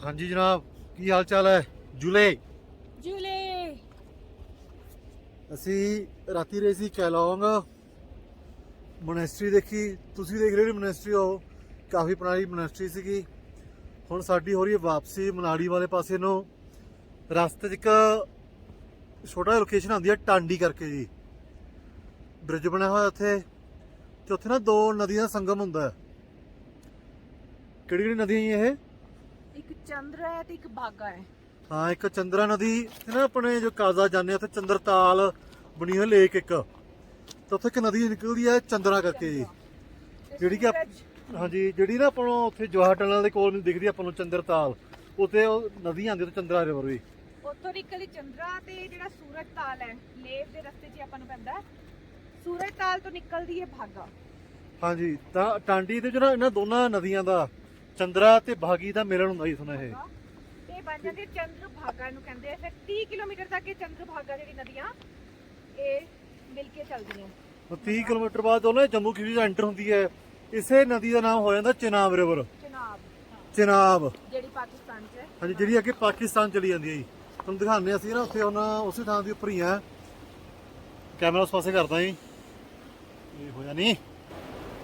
हाँ जी जनाब, की हाल चाल है? झूले झूले ਅਸੀਂ ਰਾਤੀ ਰਹੇ ਸੀ ਕੈਲੋਂਗ ਮੋਨੈਸਟਰੀ ਦੇਖੀ। ਤੁਸੀਂ ਦੇਖ ਰਹੇ ਹੋ ਮੋਨੈਸਟਰੀ, ਉਹ ਕਾਫੀ ਪੁਰਾਣੀ ਮੋਨੈਸਟਰੀ ਸੀਗੀ। ਹੁਣ ਸਾਡੀ ਹੋ ਰਹੀ ਹੈ ਵਾਪਸੀ ਮਨਾਲੀ ਵਾਲੇ ਪਾਸੇ ਨੂੰ। ਰਸਤੇ 'ਚ ਇੱਕ ਛੋਟਾ ਲੋਕੇਸ਼ਨ ਆਉਂਦੀ ਹੈ ਟਾਂਡੀ ਕਰਕੇ ਜੀ, ਬ੍ਰਿਜ ਬਣਿਆ ਹੋਇਆ ਉੱਥੇ, ਤੇ ਉੱਥੇ ਨਾ ਦੋ ਨਦੀਆਂ ਦਾ ਸੰਗਮ ਹੁੰਦਾ ਹੈ। ਕਿਹੜੀ ਕਿਹੜੀ ਨਦੀਆਂ ਜੀ ਇਹ? ਇੱਕ ਚੰਦਰ ਹੈ ਤੇ ਇੱਕ ਬਾਗਾ ਹੈ। ਹਾਂ, ਇੱਕ ਚੰਦਰਾ ਨਦੀ ਤੇ ਨਾ ਆਪਣੇ ਜੋ ਕਾਜ਼ਾ ਜਾਂਦੇ ਉੱਥੇ ਚੰਦਰਤਾਲ ਬਣੀ ਹੋਈ ਲੇਕ ਇੱਕ, ਤੇ ਉੱਥੇ ਇੱਕ ਨਦੀ ਨਿਕਲਦੀ ਹੈ ਚੰਦਰਾ ਕਰਕੇ ਜੀ, ਜਿਹੜੀ ਕਿ ਹਾਂਜੀ ਜਿਹੜੀ ਨਾ ਆਪਾਂ ਨੂੰ ਉੱਥੇ ਜਵਾਹਰ ਟਨਲ ਦੇ ਕੋਲ ਦਿਖਦੀ ਆਪਾਂ ਨੂੰ ਚੰਦਰਤਾਲ, ਉੱਥੇ ਉਹ ਨਦੀ ਆਉਂਦੀ ਉੱਥੇ ਚੰਦਰਾ ਰਿਵਰ ਵੀ ਉੱਥੋਂ ਨਿਕਲਦੀ ਚੰਦਰਾ। ਤੇ ਜਿਹੜਾ ਸੂਰਜ ਤਾਲ ਹੈ ਲੇਕ ਦੇ ਰਸਤੇ 'ਚ ਆਪਾਂ ਨੂੰ ਪੈਂਦਾ, ਸੂਰਜ ਤਾਲ ਤੋਂ ਨਿਕਲਦੀ ਹੈ ਭਾਗਾ। ਹਾਂਜੀ, ਤਾਂ ਟਾਂਡੀ ਦੇ ਜਿਹੜਾ ਇਹਨਾਂ ਦੋਨਾਂ ਨਦੀਆਂ ਦਾ ਚੰਦਰਾ ਤੇ ਭਾਗੀ ਦਾ ਮਿਲਣ ਹੁੰਦਾ ਜੀ ਸੁਣਾ ਇਹ, ਤੇ ਬਣ ਜਾਂਦੀ ਚੰਦਰ ਭਾਗਾ ਨੂੰ ਕਹਿੰਦੇ ਆ। ਫਿਰ 30 ਕਿਲੋਮੀਟਰ ਤੱਕ ਇਹ ਚੰਦਰ ਭਾਗਾ ਜਿਹੜੀ ਨਦੀਆਂ ਇਹ ਮਿਲ ਕੇ ਚੱਲਦੀਆਂ। 30 ਕਿਲੋਮੀਟਰ ਬਾਅਦ ਉਹਨੇ ਜੰਮੂ ਕਸ਼ਮੀਰ ਐਂਟਰ ਹੁੰਦੀ ਹੈ। ਇਸੇ ਨਦੀ ਦਾ ਨਾਮ ਹੋ ਜਾਂਦਾ ਚਨਾਬ ਰਿਵਰ। ਚਨਾਬ ਜਿਹੜੀ ਪਾਕਿਸਤਾਨ 'ਚ ਹੈ। ਹਾਂਜੀ, ਜਿਹੜੀ ਅੱਗੇ ਪਾਕਿਸਤਾਨ ਚਲੀ ਜਾਂਦੀ ਹੈ ਜੀ। ਤੁਹਾਨੂੰ ਦਿਖਾਉਂਦੇ ਅਸੀਂ ਨਾ ਉੱਥੇ ਹੁਣ ਉਸੇ ਥਾਂ ਦੇ ਉੱਪਰ ਹੀ ਆ। ਕੈਮਰਾ ਉਸ ਪਾਸੇ ਕਰਦਾ ਜੀ, ਇਹ ਹੋਇਆ ਨਹੀਂ।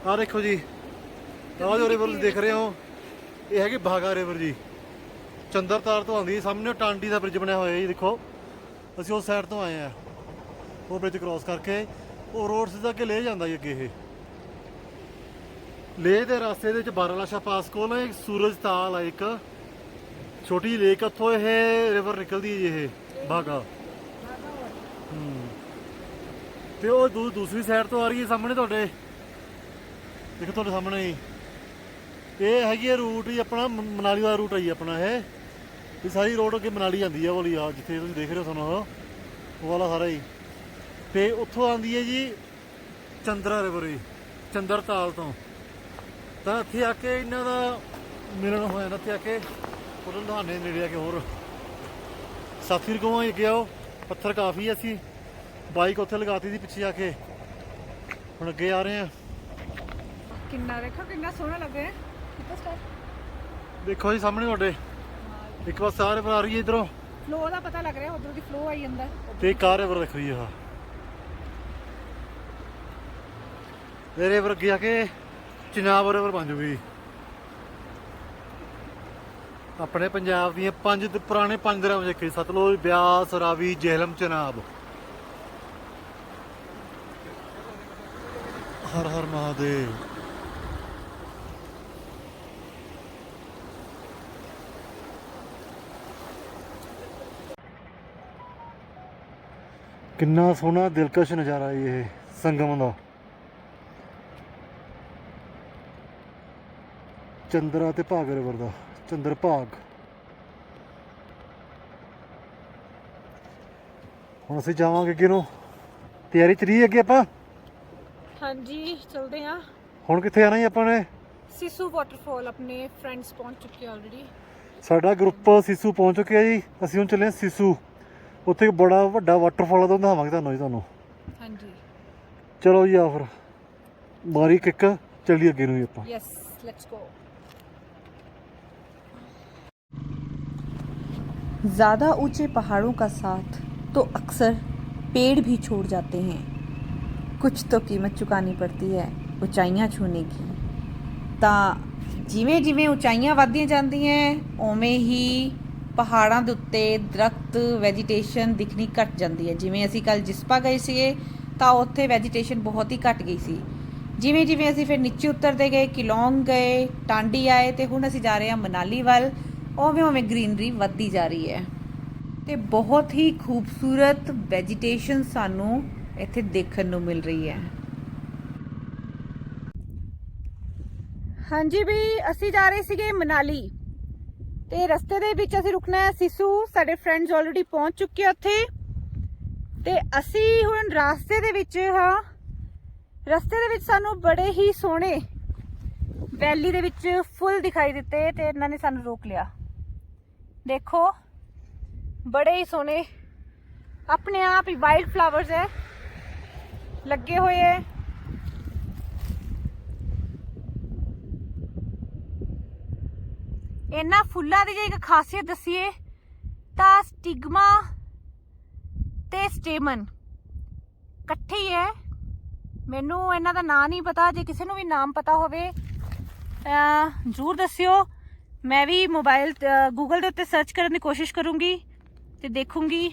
ਆਹ ਦੇਖੋ ਜੀ, ਆਹ ਜੋ ਰਿਵਰ ਦੇਖ ਰਹੇ ਹੋ ਇਹ ਹੈਗੀ ਭਾਗਾ ਰਿਵਰ ਜੀ। ਚੰਦਰਤਾਲ ਤੋਂ ਆਉਂਦੀ ਸਾਹਮਣੇ ਟਾਂਡੀ ਦਾ ਬ੍ਰਿਜ ਬਣਿਆ ਹੋਇਆ ਜੀ, ਦੇਖੋ ਅਸੀਂ ਉਸ ਸਾਈਡ ਤੋਂ ਆਏ ਆ। ਉਹ ਬ੍ਰਿਜ ਕ੍ਰੋਸ ਕਰਕੇ ਉਹ ਰੋਡ ਸਿੱਧਾ ਅੱਗੇ ਲੈ ਜਾਂਦਾ ਜੀ। ਅੱਗੇ ਇਹ ਲੇਹ ਦੇ ਰਸਤੇ ਦੇ ਵਿੱਚ ਬਾਰਾਲਾਸ਼ਾ ਪਾਸ ਕੋਲ ਇੱਕ ਸੂਰਜ ਤਾਲ ਹੈ, ਇੱਕ ਛੋਟੀ ਜਿਹੀ ਲੇਕ, ਉੱਥੋਂ ਇਹ ਰਿਵਰ ਨਿਕਲਦੀ ਹੈ ਜੀ ਇਹ ਭਾਗਾ। ਤੇ ਉਹ ਦੂਸਰੀ ਸਾਈਡ ਤੋਂ ਆ ਰਹੀ ਹੈ ਸਾਹਮਣੇ ਤੁਹਾਡੇ, ਦੇਖੋ ਤੁਹਾਡੇ ਸਾਹਮਣੇ ਹੀ। ਇਹ ਹੈਗੀ ਹੈ ਰੂਟ ਹੀ ਆਪਣਾ ਮਨਾਲੀ ਦਾ ਰੂਟ ਹੈ ਜੀ ਆਪਣਾ। ਇਹ ਸਾਰੀ ਰੋਡ ਅੱਗੇ ਮਨਾਲੀ ਜਾਂਦੀ ਹੈ ਵਾਲੀ, ਆ ਜਿੱਥੇ ਤੁਸੀਂ ਦੇਖ ਰਹੇ ਹੋ ਤੁਹਾਨੂੰ ਉਹ ਵਾਲਾ ਸਾਰਾ ਹੀ। ਤੇ ਉੱਥੋਂ ਆਉਂਦੀ ਹੈ ਜੀ ਚੰਦਰਾ ਰਿਵਰ ਜੀ, ਚੰਦਰਤਾਲ ਤੋਂ। ਤਾਂ ਇੱਥੇ ਆ ਕੇ ਇਹਨਾਂ ਦਾ ਮਿਲਣ ਹੋ ਜਾਂਦਾ। ਇੱਥੇ ਆ ਕੇ ਉਹਨੂੰ ਲੁਧਿਆਣੇ ਨੇੜੇ ਆ ਕੇ ਹੋਰ ਸਾਥੀ ਰਕੋਂ ਅੱਗੇ ਆਓ, ਪੱਥਰ ਕਾਫੀ ਅਸੀਂ ਬਾਈਕ ਉੱਥੇ ਲਗਾਤੀ ਸੀ ਪਿੱਛੇ ਆ ਕੇ। ਹੁਣ ਅੱਗੇ ਆ ਰਹੇ ਆ। ਕਿੰਨਾ ਦੇਖੋ ਕਿੰਨਾ ਸੋਹਣਾ ਲੱਗ ਰਿਹਾ। ਦੇਖੋ ਜੀ ਸਾਹਮਣੇ ਤੁਹਾਡੇ ਇੱਕ ਵਾਰ ਸਾਰੇ ਪਰ ਆ ਰਹੀ ਹੈ ਇਧਰੋਂ, ਫਲੋ ਦਾ ਪਤਾ ਲੱਗ ਰਿਹਾ, ਉਧਰੋਂ ਦੀ ਫਲੋ ਆਈ ਜਾਂਦਾ। ਤੇ ਕਾਰ ਰਿਵਰ ਦਿਖ ਰਹੀ ਹੈ। ਇਹ ਰਿਵਰ ਅੱਗੇ ਆ ਕੇ ਚਨਾਬ ਰਿਵਰ ਬਣ ਜੂਗੀ। ਆਪਣੇ ਪੰਜਾਬ ਦੀਆਂ ਪੰਜ ਪੁਰਾਣੇ 5 ਦਰਿਆ ਦੇਖੇ, ਸਤਲੁਜ, ਬਿਆਸ, ਰਾਵੀ, ਜੇਹਲਮ, ਚਨਾਬ। ਹਰ ਹਰ ਮਹਾਦੇਵ। ਕਿੰਨਾ ਸੋਹਣਾ ਦਿਲਕਸ਼ ਨਜ਼ਾਰਾ ਇਹ ਸੰਗਮ ਦਾ। ਚੰਦਰਾ ਤੇ ਭਾਗ ਰਿਵਰ ਦਾ, ਚੰਦਰ ਭਾਗ। ਹੁਣ ਅਸੀਂ ਜਾਵਾਂਗੇ ਅੱਗੇ ਨੂੰ, ਤਿਆਰੀ ਚ ਰਹੀ ਅੱਗੇ ਆਪਾਂ। ਹਾਂਜੀ ਚਲਦੇ ਆ। ਹੁਣ ਕਿੱਥੇ ਆਣਾ ਜੀ ਆਪਾਂ ਨੇ? ਸਿਸੂ ਵਾਟਰਫਾਲ। ਆਪਣੇ ਫਰੈਂਡਸ ਪਹੁੰਚ ਚੁੱਕੇ ਆਲਰੇਡੀ। ਸਾਡਾ ਗਰੁੱਪ ਸਿਸੂ ਪਹੁੰਚ ਚੁੱਕਿਆ ਜੀ। ਅਸੀਂ ਹੁਣ ਚੱਲੇ ਹਾਂ ਸਿਸੂ, ਉੱਥੇ ਇੱਕ ਬੜਾ ਵੱਡਾ ਵਾਟਰਫਾਲ ਆ, ਤਾਂ ਦਿਖਾਵਾਂਗੇ ਤੁਹਾਨੂੰ ਜੀ ਤੁਹਾਨੂੰ। ਹਾਂਜੀ ਚਲੋ ਜੀ, ਆ ਫਿਰ ਮਾਰੀ ਕਿੱਕ, ਚੱਲੀ ਅੱਗੇ ਨੂੰ ਜੀ ਆਪਾਂ। Yes let's go. ज़्यादा ऊंचे पहाड़ों का साथ तो अक्सर पेड़ भी छोड़ जाते हैं। कुछ तो कीमत चुकानी पड़ती है ऊंचाइयां छूने की। ਤਾਂ ਜਿਵੇਂ ਜਿਵੇਂ ਉਚਾਈਆਂ ਵੱਧਦੀਆਂ ਜਾਂਦੀਆਂ ਉਵੇਂ ਹੀ ਪਹਾੜਾਂ ਦੇ ਉੱਤੇ ਦਰਖਤ ਵੈਜੀਟੇਸ਼ਨ ਦਿਖਣੀ ਘਟ ਜਾਂਦੀ ਹੈ। ਜਿਵੇਂ ਅਸੀਂ ਕੱਲ ਜਿਸਪਾ ਗਏ ਸੀਗੇ ਤਾਂ ਉੱਥੇ ਵੈਜੀਟੇਸ਼ਨ ਬਹੁਤ ਹੀ ਘਟ ਗਈ ਸੀ। ਜਿਵੇਂ ਜਿਵੇਂ ਅਸੀਂ ਫਿਰ ਨੀਚੇ ਉਤਰਦੇ ਗਏ, ਕਿਲੋਂਗ ਗਏ, ਟਾਂਡੀ ਆਏ, ਤੇ ਹੁਣ ਅਸੀਂ ਜਾ ਰਹੇ ਹਾਂ ਮਨਾਲੀ ਵੱਲ। ਉਵੇਂ ਉਵੇਂ ਗ੍ਰੀਨਰੀ ਵੱਧਦੀ ਜਾ ਰਹੀ ਹੈ ਤੇ ਬਹੁਤ ਹੀ ਖੂਬਸੂਰਤ ਵੈਜੀਟੇਸ਼ਨ ਸਾਨੂੰ ਇੱਥੇ ਦੇਖਣ ਨੂੰ ਮਿਲ ਰਹੀ ਹੈ। ਹਾਂਜੀ ਵੀ ਅਸੀਂ ਜਾ ਰਹੇ ਸੀਗੇ ਮਨਾਲੀ, ਤੇ ਰਸਤੇ ਦੇ ਵਿੱਚ ਅਸੀਂ ਰੁਕਣਾ ਹੈ ਸਿਸੂ। ਸਾਡੇ ਫਰੈਂਡਸ ਆਲਰੇਡੀ ਪਹੁੰਚ ਚੁੱਕੇ ਆ ਉੱਥੇ, ਤੇ ਅਸੀਂ ਹੁਣ ਰਸਤੇ ਦੇ ਵਿੱਚ ਹਾਂ। ਰਸਤੇ ਦੇ ਵਿੱਚ ਸਾਨੂੰ ਬੜੇ ਹੀ ਸੋਹਣੇ ਵੈਲੀ ਦੇ ਵਿੱਚ ਫੁੱਲ ਦਿਖਾਈ ਦਿੱਤੇ, ਤੇ ਇਹਨਾਂ ਨੇ ਸਾਨੂੰ ਰੋਕ ਲਿਆ। ਦੇਖੋ ਬੜੇ ਹੀ ਸੋਹਣੇ ਆਪਣੇ ਆਪ ਹੀ ਵਾਈਲਡ ਫਲਾਵਰਸ ਹੈ ਲੱਗੇ ਹੋਏ ਹੈ। ਇਹਨਾਂ ਫੁੱਲਾਂ ਦੀ ਜੇ ਇੱਕ ਖਾਸੀਅਤ ਦੱਸੀਏ ਤਾਂ ਸਟਿਗਮਾ ਤੇ ਸਟੇਮਨ ਇਕੱਠੇ ਹੀ ਹੈ। ਮੈਨੂੰ ਇਹਨਾਂ ਦਾ ਨਾਂ ਨਹੀਂ ਪਤਾ, ਜੇ ਕਿਸੇ ਨੂੰ ਵੀ ਨਾਮ ਪਤਾ ਹੋਵੇ ਜ਼ਰੂਰ ਦੱਸਿਓ। ਮੈਂ ਵੀ ਮੋਬਾਈਲ ਗੂਗਲ ਦੇ ਉੱਤੇ ਸਰਚ ਕਰਨ ਦੀ ਕੋਸ਼ਿਸ਼ ਕਰੂੰਗੀ ਤੇ ਦੇਖੂੰਗੀ।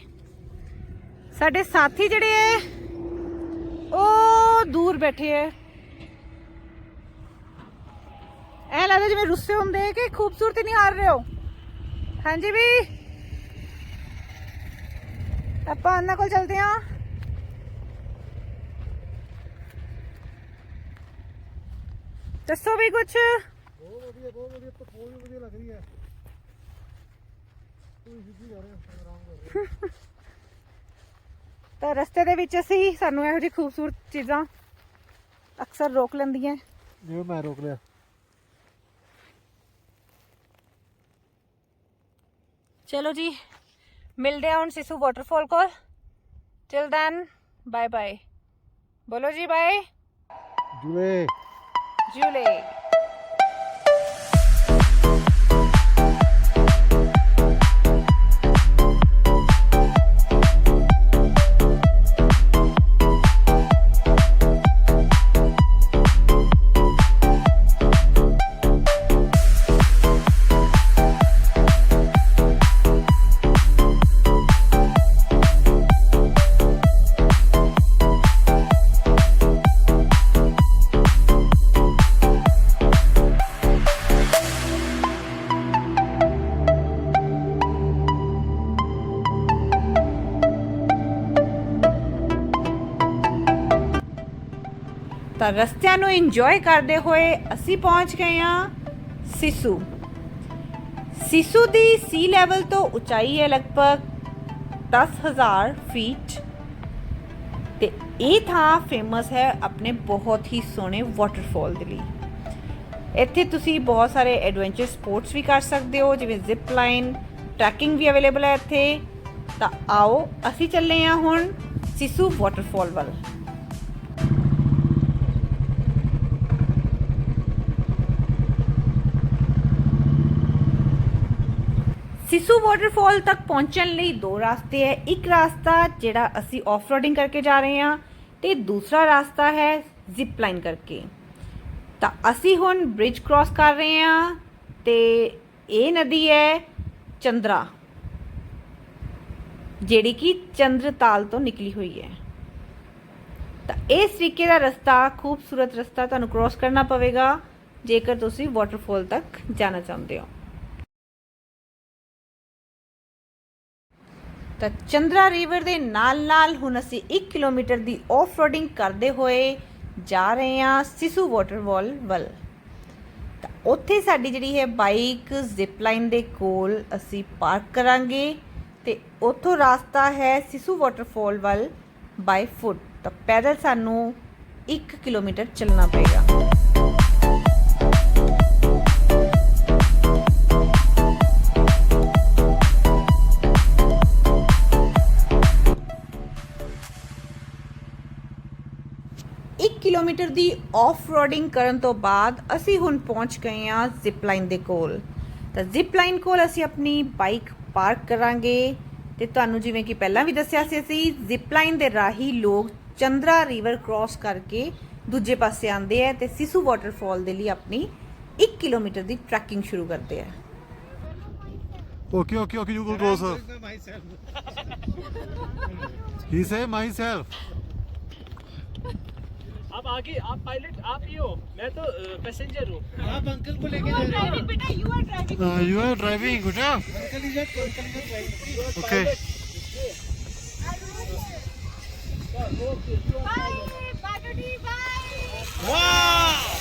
ਸਾਡੇ ਸਾਥੀ ਜਿਹੜੇ ਹੈ ਉਹ ਦੂਰ ਬੈਠੇ ਹੈ, ਐ ਲੱਗਦਾ ਜਿਵੇਂ ਰੁੱਸੇ ਹੁੰਦੇ ਕਿ ਖੂਬਸੂਰਤੀ ਨਹੀਂ ਹਾਰ ਰਹੇ ਹੋ। ਹਾਂਜੀ ਵੀ ਆਪਾਂ ਉਹਨਾਂ ਕੋਲ ਚਲਦੇ ਹਾਂ। ਦੱਸੋ ਵੀ ਕੁਛ। ਬਹੁਤ ਵਧੀਆ ਪਤੋਲ ਵੀ ਵਧੀਆ ਲੱਗ ਰਹੀ ਹੈ। ਤੂੰ ਸਿੱਧੀ ਜਾ ਰਿਹਾ, ਆਰਾਮ ਕਰ ਰਿਹਾ। ਤਾਂ ਰਸਤੇ ਦੇ ਵਿੱਚ ਅਸੀਂ ਸਾਨੂੰ ਇਹੋ ਜਿਹੀ ਖੂਬਸੂਰਤ ਚੀਜ਼ਾਂ ਅਕਸਰ ਰੋਕ ਲੈਂਦੀਆਂ। ਜਿਵੇਂ ਮੈਂ ਰੋਕ ਲਿਆ। ਚਲੋ ਜੀ ਮਿਲਦੇ ਹਾਂ ਹੁਣ ਸਿਸੂ ਵਾਟਰਫਾਲ ਕੋਲ। Till then bye bye. ਬੋਲੋ ਜੀ ਬਾਏ। ਜੁਲੇ ਜੂਲੇ। ਤਾਂ ਰਸਤਿਆਂ ਨੂੰ ਇੰਜੋਏ ਕਰਦੇ ਹੋਏ ਅਸੀਂ ਪਹੁੰਚ ਗਏ ਹਾਂ ਸਿਸੂ। ਸਿਸੂ ਦੀ ਸੀ ਲੈਵਲ ਤੋਂ ਉਚਾਈ ਹੈ ਲਗਭਗ 10,000 ਫੀਟ ਤੇ ਇਹ ਥਾਂ ਫੇਮਸ ਹੈ ਆਪਣੇ ਬਹੁਤ ਹੀ ਸੋਹਣੇ ਵਾਟਰਫਾਲ ਦੇ ਲਈ। ਇੱਥੇ ਤੁਸੀਂ ਬਹੁਤ ਸਾਰੇ ਐਡਵੈਂਚਰ ਸਪੋਰਟਸ ਵੀ ਕਰ ਸਕਦੇ ਹੋ, ਜਿਵੇਂ ਜ਼ਿਪ ਲਾਈਨ, ਟਰੈਕਿੰਗ ਵੀ ਅਵੇਲੇਬਲ ਹੈ ਇੱਥੇ। ਤਾਂ ਆਓ ਅਸੀਂ ਚੱਲੇ ਹਾਂ ਹੁਣ ਸਿਸੂ ਵਾਟਰਫਾਲ ਵੱਲ। ਸਿਸੂ ਵਾਟਰਫਾਲ ਤੱਕ ਪਹੁੰਚਣ ਲਈ ਦੋ ਰਸਤੇ ਹੈ। ਇੱਕ ਰਸਤਾ ਜਿਹੜਾ ਅਸੀਂ ਆਫ ਰੋਡਿੰਗ ਕਰਕੇ ਜਾ ਰਹੇ ਹਾਂ ਤੇ ਦੂਸਰਾ ਰਸਤਾ ਹੈ ਜ਼ਿਪ ਲਾਈਨ ਕਰਕੇ। ਤਾਂ ਅਸੀਂ ਹੁਣ ਬ੍ਰਿਜ ਕ੍ਰਾਸ ਕਰ ਰਹੇ ਹਾਂ ਤੇ ਇਹ ਨਦੀ ਹੈ ਚੰਦਰਾ, ਜਿਹੜੀ ਕਿ ਚੰਦਰਤਾਲ ਤੋਂ ਨਿਕਲੀ ਹੋਈ ਹੈ। ਤਾਂ ਇਸ ਤਰੀਕੇ ਦਾ ਰਸਤਾ, ਖੂਬਸੂਰਤ ਰਸਤਾ ਤੁਹਾਨੂੰ ਕ੍ਰਾਸ ਕਰਨਾ ਪਵੇਗਾ ਜੇਕਰ ਤੁਸੀਂ ਵਾਟਰਫਾਲ ਤੱਕ ਜਾਣਾ ਚਾਹੁੰਦੇ ਹੋ। ਤਾਂ ਚੰਦਰਾ ਰਿਵਰ ਦੇ ਨਾਲ ਹੁਣ ਅਸੀਂ 1 ਕਿਲੋਮੀਟਰ ਦੀ ਆਫ ਰੋਡਿੰਗ ਕਰਦੇ ਹੋਏ ਜਾ ਰਹੇ ਹਾਂ ਸਿਸੂ ਵਾਟਰਫਾਲ ਵੱਲ। ਤਾਂ ਉੱਥੇ ਸਾਡੀ ਜਿਹੜੀ ਹੈ ਬਾਈਕ ਜ਼ਿਪ ਲਾਈਨ ਦੇ ਕੋਲ ਅਸੀਂ ਪਾਰਕ ਕਰਾਂਗੇ ਤੇ ਉੱਥੋਂ ਰਸਤਾ ਹੈ ਸਿਸੂ ਵਾਟਰਫਾਲ ਵੱਲ ਬਾਈ ਫੁੱਟ। ਤਾਂ ਪੈਦਲ ਸਾਨੂੰ 1 ਕਿਲੋਮੀਟਰ ਚੱਲਣਾ ਪਏਗਾ। ਕਿਲੋਮੀਟਰ ਦੀ ਆਫ ਰੋਡਿੰਗ ਕਰਨ ਤੋਂ ਬਾਅਦ ਅਸੀਂ ਹੁਣ ਪਹੁੰਚ ਗਏ ਹਾਂ ਜ਼ਿਪ ਲਾਈਨ ਦੇ ਕੋਲ। ਤਾਂ ਜ਼ਿਪ ਲਾਈਨ ਕੋਲ ਅਸੀਂ ਆਪਣੀ ਬਾਈਕ ਪਾਰਕ ਕਰਾਂਗੇ ਤੇ ਤੁਹਾਨੂੰ ਜਿਵੇਂ ਕਿ ਪਹਿਲਾਂ ਵੀ ਦੱਸਿਆ ਸੀ, ਅਸੀਂ ਜ਼ਿਪ ਲਾਈਨ ਦੇ ਰਾਹੀਂ ਲੋਕ ਚੰਦਰਾ ਰਿਵਰ ਕ੍ਰਾਸ ਕਰਕੇ ਦੂਜੇ ਪਾਸੇ ਆਉਂਦੇ ਆ ਤੇ ਸਿਸੂ ਵਾਟਰਫਾਲ ਦੇ ਲਈ ਆਪਣੀ 1 ਕਿਲੋਮੀਟਰ ਦੀ ਟਰੈਕਿੰਗ ਸ਼ੁਰੂ ਕਰਦੇ ਆ। Okay, you go closer. He say myself. आप आगे, आप पायलट आप ही हो, मैं तो पैसेंजर हूँ। आप अंकल को लेके जा रहे हो। बेटा you are driving. You are driving, good job. Uncle is driving. Okay. Bye, Badudi, bye. वाह!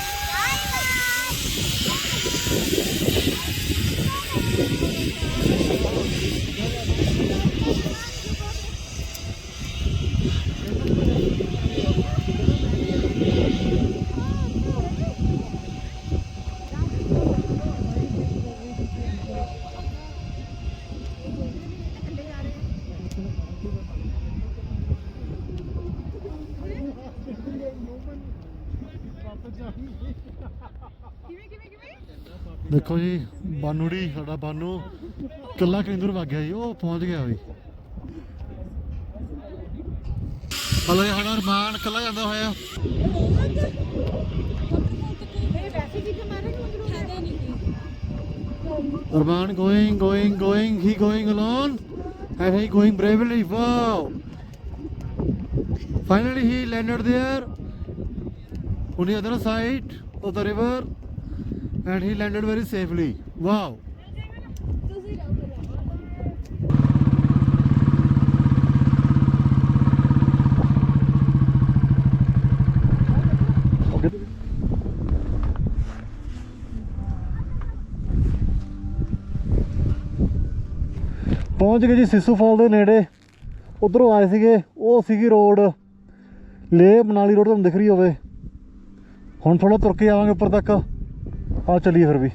ਦੇਖੋ ਜੀ ਬਾਨੂੜੀ ਸਾਡਾ ਬਾਨੂ ਕੱਲਾ ਕੇਂਦਰ ਵਗ ਗਿਆ ਜੀ, ਉਹ ਪਹੁੰਚ ਗਿਆ ਬਈ। ਹਲੇ ਸਾਡਾ ਅਰਮਾਨ ਕੱਲਾ ਜਾਂਦਾ ਹੋਇਆ। Arman going, he going alone and he going bravely, wow. Finally he landed there on the other side of the river and he landed very safely, wow. ਪਹੁੰਚ ਗਏ ਜੀ ਸਿਸੂ ਫਾਲ ਦੇ ਨੇੜੇ। ਉਧਰੋਂ ਆਏ ਸੀਗੇ, ਉਹ ਸੀਗੀ ਰੋਡ ਲੇਹ ਮਨਾਲੀ ਰੋਡ ਤੁਹਾਨੂੰ ਦਿਖ ਰਹੀ ਹੋਵੇ। ਹੁਣ ਥੋੜਾ ਤੁਰ ਕੇ ਆਵਾਂਗੇ ਉੱਪਰ ਤੱਕ। ਆਓ ਚੱਲੀਏ ਫਿਰ ਵੀ।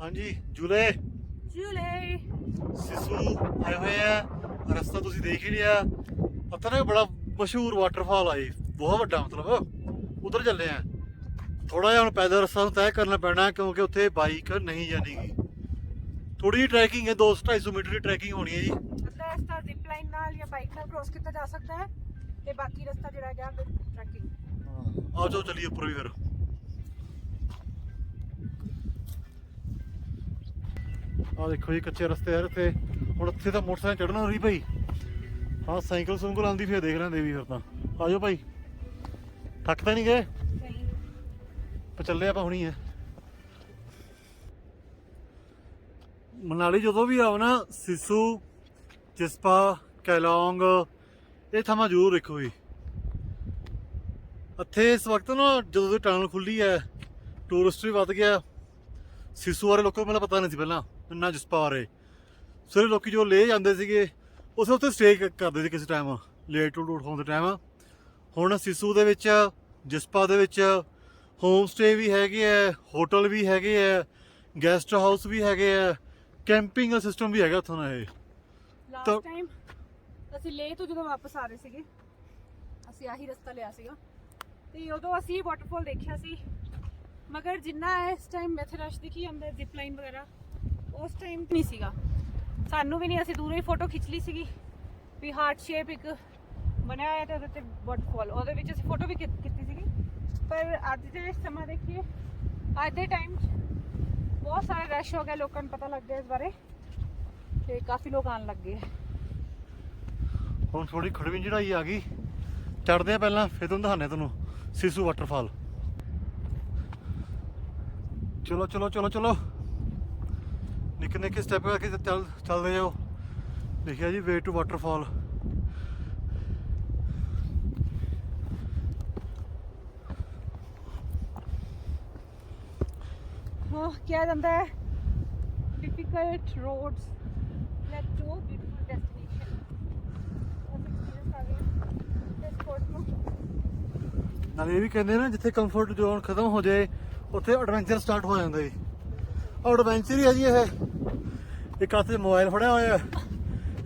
ਹਾਂਜੀ ਝੂਲੇ ਸਿਸੂ ਆਏ ਹੋਏ ਆ। ਰਸਤਾ ਤੁਸੀਂ ਦੇਖ ਹੀ ਲਿਆ। ਪਤਾ ਨਾ ਬੜਾ ਮਸ਼ਹੂਰ ਵਾਟਰਫਾਲ ਆਈ, ਬਹੁਤ ਵੱਡਾ, ਮਤਲਬ ਉਧਰ ਚੱਲੇ ਆ। ਥੋੜਾ ਜਿਹਾ ਹੁਣ ਪੈਦਲ ਰਸਤਾ ਤੈਅ ਕਰਨਾ ਪੈਣਾ ਕਿਉਂਕਿ ਉੱਥੇ ਬਾਈਕ ਨਹੀਂ ਜਾਣੀਗੀ। ਥੋੜੀ ਜਿਹੀ ਟਰੈਕਿੰਗ ਹੈ, 200-250 ਮੀਟਰ ਦੀ ਟਰੈਕਿੰਗ ਹੋਣੀ ਹੈ ਜੀ। ਅੱਧਾ ਰਸਤਾ ਜ਼ਿਪ ਲਾਈਨ ਨਾਲ ਜਾਂ ਬਾਈਕ ਨਾਲ ਕ੍ਰੋਸ ਕੀਤਾ ਜਾ ਸਕਦਾ ਹੈ ਤੇ ਬਾਕੀ ਰਸਤਾ ਜਿਹੜਾ ਗਿਆ ਫਿਰ ਟਰੈਕਿੰਗ। ਆਓ ਜਾਓ ਚੱਲੀਏ ਉੱਪਰ ਵੀ ਫਿਰ। ਆਹ ਦੇਖੋ ਜੀ ਕੱਚੇ ਰਸਤੇ ਯਾਰ ਇੱਥੇ। ਹੁਣ ਇੱਥੇ ਤਾਂ ਮੋਟਰਸਾਈਕਲ ਚੜ੍ਹਨਾ ਨਹੀਂ ਭਾਈ। ਹਾਂ ਸਾਈਕਲ ਸੁੰਕਲ ਆਉਂਦੀ ਫਿਰ ਦੇਖ ਲੈਂਦੇ ਵੀ ਫਿਰ ਤਾਂ। ਆ ਜਾਓ ਭਾਈ, ਥੱਕ ਤਾਂ ਨਹੀਂ ਗਏ? ਪਰ ਚੱਲੇ ਆਪਾਂ ਹੁਣੀ ਹੈ। ਮਨਾਲੀ ਜਦੋਂ ਵੀ ਆਓ ਨਾ, ਸਿਸੂ, ਜਿਸਪਾ, ਕੈਲੋਂਗ ਇਹ ਥਾਵਾਂ ਜ਼ਰੂਰ ਦੇਖੋ ਜੀ। ਇੱਥੇ ਇਸ ਵਕਤ ਨਾ ਜਦੋਂ ਦੀ ਟਨਲ ਖੁੱਲੀ ਹੈ ਟੂਰਿਸਟ ਵੀ ਵੱਧ ਗਿਆ। ਸਿਸੂ ਬਾਰੇ ਲੋਕਾਂ ਨੂੰ ਪਹਿਲਾਂ ਪਤਾ ਨਹੀਂ ਸੀ, ਪਹਿਲਾਂ ਇੰਨਾ ਜਿਸਪਾ ਬਾਰੇ। ਸਾਰੇ ਲੋਕੀ ਜੋ ਲੇਹ ਜਾਂਦੇ ਸੀਗੇ ਉਸੇ ਉੱਥੇ ਸਟੇ ਕਰਦੇ ਸੀ ਕਿਸੇ ਟਾਈਮ, ਲੇਟ ਟੂ ਹੋਣ ਦੇ ਟਾਈਮ। ਹੁਣ ਸਿਸੂ ਦੇ ਵਿੱਚ, ਜਿਸਪਾ ਦੇ ਵਿੱਚ ਹੋਮ ਸਟੇ ਵੀ ਹੈਗੇ ਹੈ, ਹੋਟਲ ਵੀ ਹੈਗੇ ਹੈ, ਗੈਸਟ ਹਾਊਸ ਵੀ ਹੈਗੇ ਹੈ, ਕੈਂਪਿੰਗ ਦਾ ਸਿਸਟਮ ਵੀ ਹੈਗਾ ਉੱਥੋਂ ਦਾ। ਇਹ ਲਾਸਟ ਟਾਈਮ ਅਸੀਂ ਲੇਹ ਤੋਂ ਜਦੋਂ ਵਾਪਸ ਆ ਰਹੇ ਸੀਗੇ, ਅਸੀਂ ਆਹੀ ਰਸਤਾ ਲਿਆ ਸੀਗਾ ਤੇ ਉਦੋਂ ਅਸੀਂ ਵਾਟਰਫਾਲ ਦੇਖਿਆ ਸੀ। ਮਗਰ ਜਿੰਨਾ ਇਸ ਟਾਈਮ ਇੱਥੇ ਰਸ਼ ਦਿਖੀ ਜਾਂਦਾ ਜ਼ਿਪ ਲਾਈਨ ਵਗੈਰਾ, ਉਸ ਟਾਈਮ ਨਹੀਂ ਸੀਗਾ। ਸਾਨੂੰ ਵੀ ਨਹੀਂ, ਅਸੀਂ ਦੂਰੋਂ ਹੀ ਫੋਟੋ ਖਿੱਚ ਲਈ ਸੀਗੀ ਵੀ ਹਾਰਟ ਸ਼ੇਪ ਇੱਕ ਬਣਿਆ ਹੋਇਆ ਤੇ ਉਹਦੇ ਤੇ ਵਾਟਰਫਾਲ, ਉਹਦੇ ਵਿੱਚ ਅਸੀਂ ਫੋਟੋ ਵੀ ਕੀਤੀ ਸੀਗੀ। ਪਰ ਅੱਜ ਦੇ ਸਮਾਂ ਦੇਖੀਏ, ਅੱਜ ਦੇ ਟਾਈਮ ਬਹੁਤ ਸਾਰਾ ਰਸ਼ ਹੋ ਗਿਆ, ਲੋਕਾਂ ਨੂੰ ਪਤਾ ਲੱਗ ਗਿਆ ਇਸ ਬਾਰੇ ਤੇ ਕਾਫੀ ਲੋਕ ਆਉਣ ਲੱਗ ਗਏ। ਹੁਣ ਥੋੜੀ ਖੜਵੀਂ ਚੜਾਈ ਆ ਗਈ, ਚੜਦੇ ਆ ਪਹਿਲਾਂ ਫਿਰ ਤੁਹਾਨੂੰ ਦਿਖਾਉਂਦੇ ਤੁਹਾਨੂੰ ਸਿਸੂ ਵਾਟਰਫਾਲ। ਚਲੋ ਚਲੋ ਚਲੋ ਚਲੋ, ਨਿੱਕੇ ਨਿੱਕੇ ਸਟੈਪ ਕਰਕੇ ਚੱਲਦੇ ਜਾਓ। ਲਿਖਿਆ ਜੀ ਵੇ ਟੂ ਵਾਟਰਫਾਲ। ਕਿਹਾ ਜਾਂਦਾ ਹੈ difficult roads lead to beautiful destination. ਨਾਲੇ ਇਹ ਵੀ ਕਹਿੰਦੇ ਨਾ ਜਿੱਥੇ ਕੰਫਰਟ ਜ਼ੋਨ ਖਤਮ ਹੋ ਜਾਏ ਉੱਥੇ ਐਡਵੈਂਚਰ ਸਟਾਰਟ ਹੋ ਜਾਂਦਾ ਜੀ। ਐਡਵੈਂਚਰ ਹੀ ਹੈ ਜੀ ਇਹ। ਇੱਕ ਹੱਥ 'ਚ ਮੋਬਾਈਲ ਫੜਿਆ ਹੋਇਆ,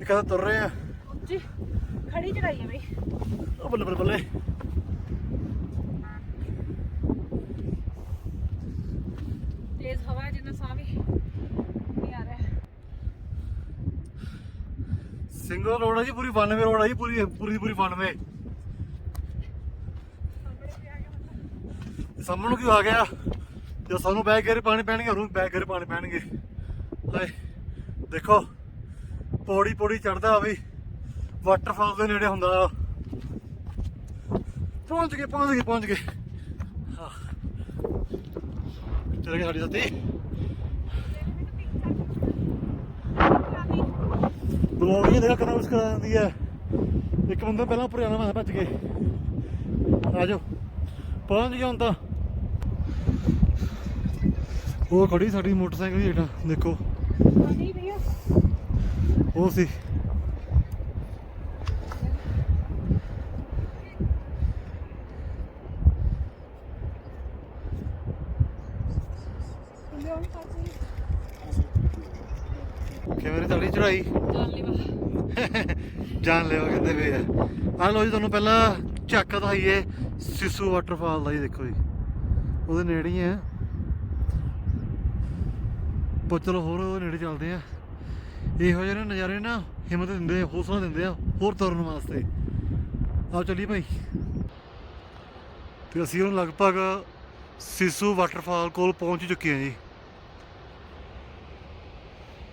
ਇੱਕ ਹੱਥ ਤੁਰ ਰਹੇ ਆ। ਜੀ ਖੜੀ ਚੜਾਈ ਹੈ ਬਈ। ਉਹ ਬੱਲੇ ਬੱਲੇ ਬੱਲੇ। ਤੇਜ਼ ਹਵਾ ਜਿੰਨਾ ਸਾਹ ਵੀ ਨਹੀਂ ਆ ਰਿਹਾ। ਸਿੰਗਲ ਰੋਡ ਹੈ ਜੀ, ਪੂਰੀ 92 ਰੋਡ ਹੈ ਜੀ, ਪੂਰੀ 92। ਸਾਹਮਣੇ ਨੂੰ ਕੀ ਆ ਗਿਆ, ਜੋ ਸਾਨੂੰ ਬੈਗ ਗੇਰੇ ਪਾਣੀ ਪੈਣਗੇ, ਉਹਨੂੰ ਬੈਗ ਗੇਰੇ ਪਾਣੀ ਪੈਣਗੇ। ਹਾਏ ਦੇਖੋ, ਪੌੜੀ ਪੌੜੀ ਚੜਦਾ ਵੀ ਵਾਟਰਫਾਲ ਦੇ ਨੇੜੇ ਹੁੰਦਾ। ਪਹੁੰਚ ਗਏ। ਚਲੇ ਗਏ ਸਾਡੀ ਸਾਥੀ। ਬਲੌਗ ਇਹ ਦੇਖਾ ਕਰਨਾ ਕੁਛ ਕਰਾ ਦਿੰਦੀ ਹੈ। ਇੱਕ ਬੰਦਾ ਪਹਿਲਾਂ ਉੱਪਰ ਜਾਣਾ, ਮੈਂ ਭੱਜ ਕੇ ਆ ਜਾਓ। ਪਹੁੰਚ ਗਿਆ ਹੁਣ ਤਾਂ। ਉਹ ਖੜੀ ਸਾਡੀ ਮੋਟਰਸਾਈਕਲ ਦੀ ਹੇਠਾਂ ਦੇਖੋ, ਨਹੀਂ ਭਈਆ ਉਹ ਸੀ। ਕਿਵੇਂ ਤੜੀ ਚੜਾਈ ਜਾਨ ਲੈਵਾ ਕਹਿੰਦੇ ਪਏ ਆ। ਲਓ ਜੀ ਤੁਹਾਨੂੰ ਪਹਿਲਾਂ ਝਾਕਾ ਦਿਖਾਈਏ ਸਿਸੂ ਵਾਟਰਫਾਲ ਦਾ ਜੀ। ਦੇਖੋ ਜੀ ਉਹਦੇ ਨੇੜੇ ਹੀ ਹੈ ਆਪਾਂ ਚਲੋ ਹੋਰ ਨੇੜੇ ਚੱਲਦੇ ਆ। ਇਹੋ ਜਿਹੇ ਨਜ਼ਾਰੇ ਨਾ ਹਿੰਮਤ ਦਿੰਦੇ ਆ, ਹੌਸਲਾ ਦਿੰਦੇ ਆ ਹੋਰ ਤੁਰਨ ਵਾਸਤੇ। ਆਓ ਚੱਲੀਏ ਭਾਈ। ਤੇ ਅਸੀਂ ਹੁਣ ਲਗਭਗ ਸਿਸੂ ਵਾਟਰਫਾਲ ਕੋਲ ਪਹੁੰਚ ਚੁੱਕੇ ਹਾਂ ਜੀ।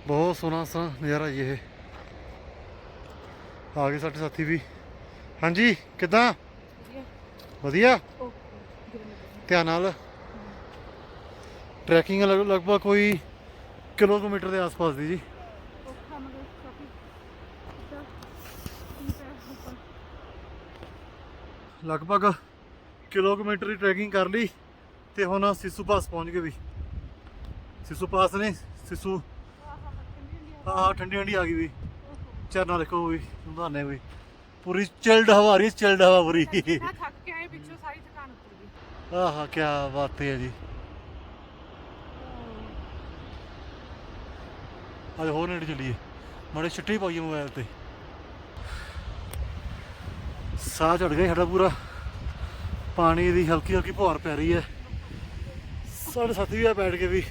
ਬਹੁਤ ਸੋਹਣਾ ਨਜ਼ਾਰਾ ਜੀ ਇਹ। ਆ ਗਏ ਸਾਡੇ ਸਾਥੀ ਵੀ। ਹਾਂਜੀ ਕਿੱਦਾਂ? ਵਧੀਆ। ਧਿਆਨ ਨਾਲ। ਟਰੈਕਿੰਗ ਲਗਭਗ ਕੋਈ ਕਿਲੋਮੀਟਰ ਦੇ ਆਸ-ਪਾਸ ਦੀ ਜੀ। ਲਗਭਗ ਕਿਲੋਮੀਟਰ ਦੀ ਟਰੈਕਿੰਗ ਕਰ ਲਈ ਤੇ ਹੁਣ ਸਿਸੂ ਪਾਸ ਪਹੁੰਚ ਗਏ ਵੀ। ਸਿਸੂ ਪਾਸ ਨੇ ਸਿਸੂ ਹਾਂ ਠੰਡੀ ਠੰਡੀ ਆ ਗਈ ਵੀ। ਝਰਨਾ ਦੇਖੋ ਵੀ, ਸੁਣਾਨੇ ਵੀ ਪੂਰੀ ਚਿਲਡ ਹਵਾ ਆ ਰਹੀ, ਚਿਲਡ ਹਵਾ ਪੂਰੀ। ਥੱਕ ਕੇ ਆਏ ਪਿੱਛੋਂ, ਸਾਰੀ ਥਕਾਨ ਉਤਰ ਗਈ। ਆਹਾ ਕੀ ਬਾਤ ਹੈ ਜੀ। ਅੱਜ ਹੋਰ ਨੇੜੇ ਚੱਲੀਏ, ਮਾੜੇ ਛਿੱਟੇ ਹੀ ਪਾਈਏ ਮੋਬਾਈਲ ਤੇ। ਸਾਹ ਚੜ ਗਿਆ ਸਾਡਾ ਪੂਰਾ। ਪਾਣੀ ਦੀ ਹਲਕੀ ਹਲਕੀ ਫੁਹਾਰ ਪੈ ਰਹੀ ਹੈ। ਸਾਡੇ ਸਾਥੀ ਵੀ ਆ ਬੈਠ ਕੇ ਵੀ।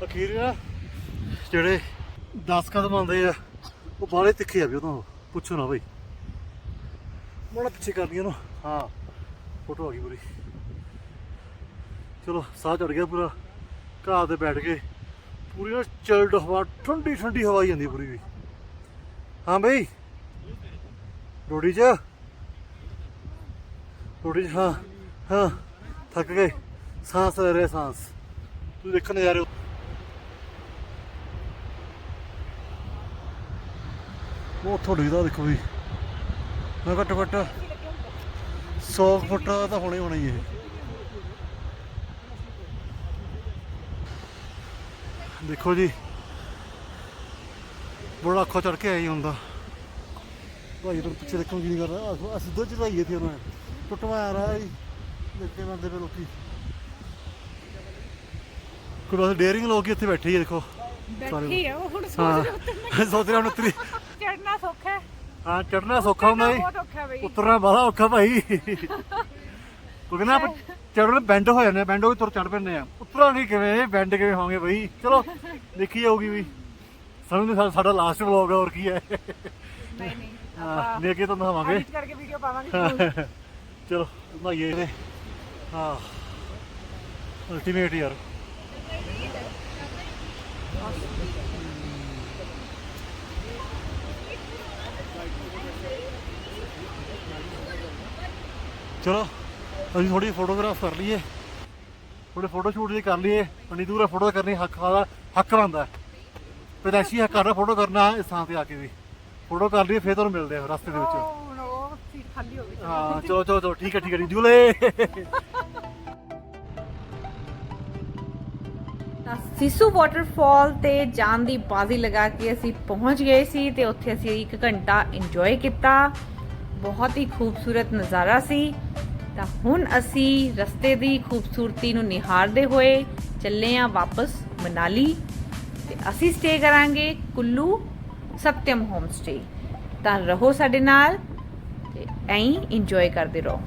ਅਖੀਰ ਨਾ ਜਿਹੜੇ 10 ਕਦਮ ਆਉਂਦੇ ਆ ਉਹ ਬਾਹਲੇ ਤਿੱਖੇ ਆ ਵੀ, ਉਹਦੋਂ ਪੁੱਛੋ ਨਾ ਬਈ। ਮਾੜਾ ਪਿੱਛੇ ਕਰਦੀਆਂ ਨਾ। ਹਾਂ ਫੋਟੋ ਆ ਗਈ ਪੂਰੀ। ਚਲੋ ਸਾਹ ਚੜ ਗਿਆ ਪੂਰਾ। ਘਾਹ ਤੇ ਬੈਠ ਕੇ ਪੂਰੀ ਨਾ ਚਿਲਡ ਹਵਾ, ਠੰਡੀ ਠੰਡੀ ਹਵਾ ਹੀ ਜਾਂਦੀ ਪੂਰੀ ਵੀ। ਹਾਂ ਬਈ ਰੋੜੀ ਚ ਹਾਂ ਹਾਂ ਥੱਕ ਗਏ। ਸਾਂਸ ਲੈ ਰਹੇ ਸਾਂਸ। ਤੁਸੀਂ ਦੇਖਣ ਜਾ ਰਹੇ ਹੋ ਉਹ ਉੱਥੋਂ ਡਿੱਗਦਾ ਦੇਖੋ ਵੀ। ਮੈਂ ਘੱਟੋ ਘੱਟ 100 ਫੁੱਟ ਤਾਂ ਹੋਣਾ ਹੀ ਇਹ। ਦੇਖੋ ਜੀ ਬੜਾ ਔਖਾ ਚੜ ਕੇ ਆਈ ਹੁੰਦਾ ਭਾਈ। ਤੋਂ ਪਿੱਛੇ ਦੇਖਣ ਕੀ ਨਹੀਂ ਕਰ ਰਿਹਾ। ਅਸੀਂ ਦੋ ਚੜਾਈਏ ਇੱਥੇ ਉਹਨਾਂ ਟੁੱਟਵਾ ਆ ਰਿਹਾ ਜੀ। ਦੇਖੇ ਬੰਦੇ ਪਏ ਲੋਕੀ। ਕੋਈ ਬਸ ਡੇਅਰਿੰਗ ਲੋਕ ਇੱਥੇ ਬੈਠੇ ਹੀ ਦੇਖੋ। ਬੈਠੀ ਆ ਉਹ ਹੁਣ। ਹਾਂ ਸੋਚ ਰਿਹਾ ਹੁਣ ਉੱਤਰੀ। ਚੜਨਾ ਸੌਖਾ ਹੈ। ਹਾਂ ਚੜਨਾ ਸੌਖਾ ਹੁੰਦਾ ਜੀ, ਬਹੁਤ ਔਖਾ ਬਈ। ਉਤਰਨਾ ਬੜਾ ਔਖਾ ਭਾਈ। ਕਿਉਂਕਿ ਨਾ ਆਪਾਂ ਚੜ੍ਹਨ ਬੈਂਡ ਹੋ ਜਾਂਦੇ ਆ, ਬੈਂਡ ਹੋ ਕੇ ਤੁਰ ਚੜ ਪੈਂਦੇ ਆ। ਉਤਰਾਂਗੇ ਕਿਵੇਂ, ਬੈਂਡ ਕਿਵੇਂ ਹੋਣਗੇ ਬਈ। ਚਲੋ ਦੇਖੀ ਜਾਊਗੀ ਵੀ। ਸਮਝਦੇ ਸਾਡਾ ਲਾਸਟ ਵਲੌਗ ਆ, ਹੋਰ ਕੀ ਹੈ। ਨਹੀਂ ਨਹੀਂ ਹਾਂ ਲੈ ਕੇ ਤੁਹਾਨੂੰ ਦਿਖਾਵਾਂਗੇ। ਐਡਿਟ ਕਰਕੇ ਵੀਡੀਓ ਪਾਵਾਂਗੇ। ਚਲੋ ਨਹਾਈਏ ਇਹਨੇ। ਹਾਂ ਅਲਟੀਮੇਟ ਯਾਰ। ਚਲੋ ਅਸੀਂ ਥੋੜੀ ਫੋਟੋਗ੍ਰਾਫ ਕਰ ਲਈਏ, ਥੋੜੇ ਫੋਟੋ ਸ਼ੂਟ ਜੇ ਕਰ ਲਈਏ। ਇੰਨੀ ਦੂਰ ਫੋਟੋ ਕਰਨੀ ਹੱਕ ਬਣਦਾ। ਪੈਦਾਸ਼ੀ ਹੱਕ ਕਰਨਾ ਫੋਟੋ ਕਰਨਾ ਇਸ ਥਾਂ ਤੇ ਆ ਕੇ ਵੀ। ਫੋਟੋ ਕਰ ਲਈਏ ਫਿਰ ਤੁਹਾਨੂੰ ਮਿਲਦੇ ਆ ਰਸਤੇ ਦੇ ਵਿੱਚ। ਉਹ ਸੀਟ ਖਾਲੀ ਹੋ ਗਈ। ਹਾਂ ਚਲੋ ਚਲੋ ਚਲੋ ਠੀਕ ਹੈ ਜੂਲੇ। ਤਾਂ ਸਿਸੂ ਵਾਟਰਫਾਲ ਤੇ ਜਾਣ ਦੀ ਬਾਜ਼ੀ ਲਗਾ ਕੇ ਅਸੀਂ ਪਹੁੰਚ ਗਏ ਸੀ ਤੇ ਉੱਥੇ ਅਸੀਂ 1 ਘੰਟਾ ਇੰਜੋਏ ਕੀਤਾ। ਬਹੁਤ ਹੀ ਖੂਬਸੂਰਤ ਨਜ਼ਾਰਾ ਸੀ। ਤਾਂ ਹੁਣ ਅਸੀਂ ਰਸਤੇ ਦੀ ਖੂਬਸੂਰਤੀ ਨੂੰ ਨਿਹਾਰਦੇ ਹੋਏ ਚੱਲੇ ਹਾਂ ਵਾਪਸ ਮਨਾਲੀ। ਤੇ ਅਸੀਂ ਸਟੇ ਕਰਾਂਗੇ ਕੁੱਲੂ ਸਤਿਅਮ ਹੋਮ ਸਟੇ। ਤਾਂ ਰਹੋ ਸਾਡੇ ਨਾਲ ਤੇ ਐਂ ਇੰਜੋਏ ਕਰਦੇ ਰਹੋ।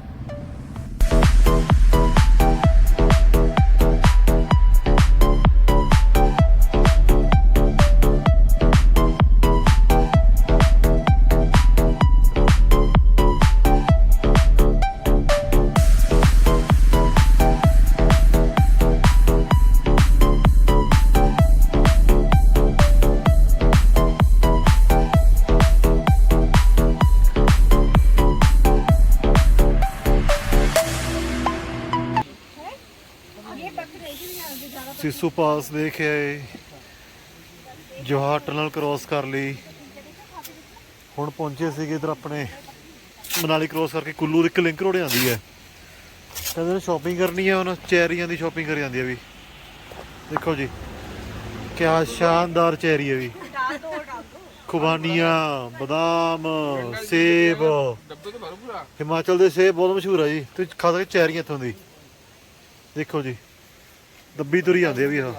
ਸਿਸੂ ਪਾਸ ਦੇਖ ਆਏ, ਜਵਾਹਰ ਟਨਲ ਕ੍ਰੋਸ ਕਰ ਲਈ। ਹੁਣ ਪਹੁੰਚੇ ਸੀਗੇ ਇੱਧਰ ਆਪਣੇ ਮਨਾਲੀ ਕ੍ਰੋਸ ਕਰਕੇ ਕੁੱਲੂ ਦੀ ਇੱਕ ਲਿੰਕ ਰੋਡ ਆਉਂਦੀ ਹੈ। ਕਹਿੰਦੇ ਸ਼ਾਪਿੰਗ ਕਰਨੀ ਹੈ, ਹੁਣ ਚੈਰੀਆਂ ਦੀ ਸ਼ਾਪਿੰਗ ਕਰੀ ਜਾਂਦੀ ਹੈ ਵੀ। ਦੇਖੋ ਜੀ ਕਿਆ ਸ਼ਾਨਦਾਰ ਚੈਰੀ ਹੈ ਵੀ। ਖੁਬਾਨੀਆਂ, ਬਦਾਮ, ਸੇਬ। ਹਿਮਾਚਲ ਦੇ ਸੇਬ ਬਹੁਤ ਮਸ਼ਹੂਰ ਆ ਜੀ। ਤੁਸੀਂ ਖਾ ਸਕਦੇ ਚੈਰੀਆਂ ਇੱਥੋਂ ਦੀ। ਦੇਖੋ ਜੀ ਦੱਬੀ ਤੁਰੀ ਜਾਂਦੇ ਆ ਵੀ। ਆਹ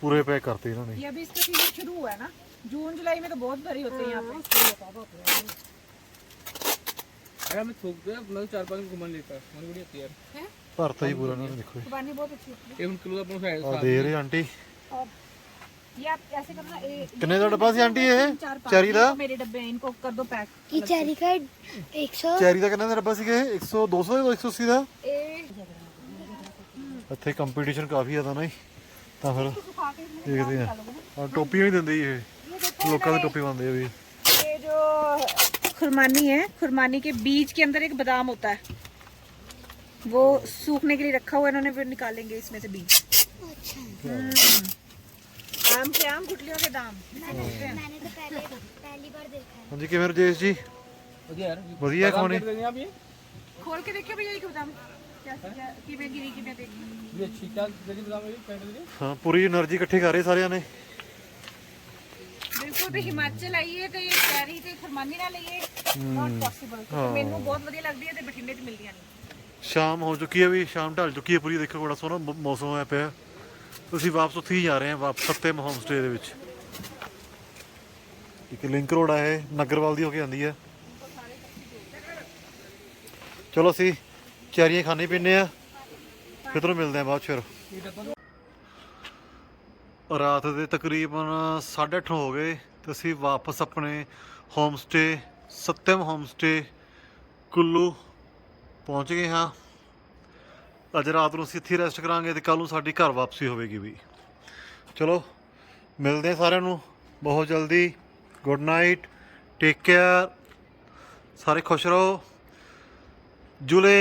पूरे पैक करते हैं इन्होंने। ये अभी इसका सीजन शुरू हुआ है ना, जून जुलाई में तो बहुत भरी होते हैं यहाँ पे। अरे मैं थोक दिया मैं तो 4-5 घुमा लेता मन बड़ी होती यार ਭਰਤਾ ਹੀ ਪੂਰਾ ਇਹਨਾਂ ਨੇ ਦੇਖੋ खुबानी बहुत अच्छी होती है। ये उन किलो अपन साइड ਆ ਦੇ ਰਹੇ ਆਂਟੀ और ये आप ऐसे करना ਕਿੰਨੇ ਦਾ ਡੱਬਾ ਸੀ ਆਂਟੀ ਇਹ 4-5 ਚੈਰੀ ਦਾ मेरे डब्बे हैं, इनको कर दो पैक। की चेरी का 100 ਚੈਰੀ ਦਾ ਕਿੰਨੇ ਦਾ ਡੱਬਾ ਸੀਗਾ ਇਹ 100 200 ਜਾਂ 180 ਦਾ ਇੱਥੇ ਕੰਪੀਟੀਸ਼ਨ ਕਾਫੀ ਜ਼ਿਆਦਾ ਨਾ ਜੀ ਤਾਂ ਫਿਰ ਦੇਖਦੇ ਆ ਹਾਂ ਟੋਪੀਆਂ ਵੀ ਦਿੰਦੇ ਜੀ ਇਹ ਲੋਕਾਂ ਦੀ ਟੋਪੀ ਪਾਉਂਦੇ ਆ ਵੀ ये जो खुरमानी है, खुरमानी के बीज के अंदर एक बादाम होता है, वो सूखने के लिए रखा हुआ है इन्होंने, फिर निकालेंगे इसमें से बीज। आम के आम, गुठलियों के दाम। मैंने तो पहली बार देखा है। ਹਾਂਜੀ ਕਿਵੇਂ ਰਜੇਸ਼ ਜੀ बढ़िया यार ਵਧੀਆ ਖਾਣੇ दे देंगे आप ये खोल के देखियो भैया ये बादाम कि मैं गिरी कि मैं देखी। ये अच्छी क्या जल्दी बताओ ये क्या दे ਹਾਂ ਪੂਰੀ એનર્ਜੀ ਇਕੱਠੀ ਕਰ ਰਹੇ ਸਾਰਿਆਂ ਨੇ ਬਿਲਕੁਲ ਵੀ ਹਿਮਾਚਲ ਆਈਏ ਤੇ ਕੈਰੀ ਤੇ ਖੁਰਮਾਨੀ ਨਾਲ ਲਈਏ, ਨਾਟ ਪੋਸੀਬਲ। ਮੈਨੂੰ ਬਹੁਤ ਵਧੀਆ ਲੱਗਦੀ ਹੈ ਤੇ ਬਠਿੰਡੇ 'ਚ ਮਿਲਦੀਆਂ ਨਹੀਂ। ਸ਼ਾਮ ਹੋ ਚੁੱਕੀ ਹੈ ਵੀ ਸ਼ਾਮ ਢਲ ਚੁੱਕੀ ਹੈ ਪੂਰੀ ਦੇਖੋ ਬੜਾ ਸੋਹਣਾ ਮੌਸਮ ਹੋਇਆ ਪਿਆ ਤੁਸੀਂ ਵਾਪਸ ਉੱਥੇ ਹੀ ਜਾ ਰਹੇ ਹਾਂ ਵਾਪਸ ਸੱਤਮ ਹੋਮ ਸਟੇ ਦੇ ਵਿੱਚ ਇੱਕ ਲਿੰਕ ਰੋਡ ਆ ਇਹ ਨਗਰਵਾਲ ਦੀ ਹੋ ਕੇ ਆਉਂਦੀ ਹੈ ਚਲੋ ਅਸੀਂ ਚੈਰੀਆਂ ਖਾਣੇ ਪੀਣੇ ਆ ਫਿਰ ਤੁਹਾਨੂੰ ਮਿਲਦੇ ਆ ਬਾਅਦ 'ਚ ਫਿਰ ਰਾਤ ਦੇ ਤਕਰੀਬਨ 8:30 ਹੋ ਗਏ ਤੇ ਅਸੀਂ ਵਾਪਸ ਆਪਣੇ home stay Sattam home stay Kullu ਪਹੁੰਚ ਗਏ ਹਾਂ ਅੱਜ ਰਾਤ ਨੂੰ ਅਸੀਂ ਇੱਥੇ ਰੈਸਟ ਕਰਾਂਗੇ ਤੇ ਕੱਲ ਨੂੰ ਸਾਡੀ ਘਰ ਵਾਪਸੀ ਹੋਵੇਗੀ ਵੀ ਚਲੋ ਮਿਲਦੇ ਹਾਂ ਸਾਰਿਆਂ ਨੂੰ ਬਹੁਤ ਜਲਦੀ ਗੁੱਡ ਨਾਈਟ ਟੇਕ ਕੇਅਰ ਸਾਰੇ ਖੁਸ਼ ਰਹੋ ਜੁਲੇ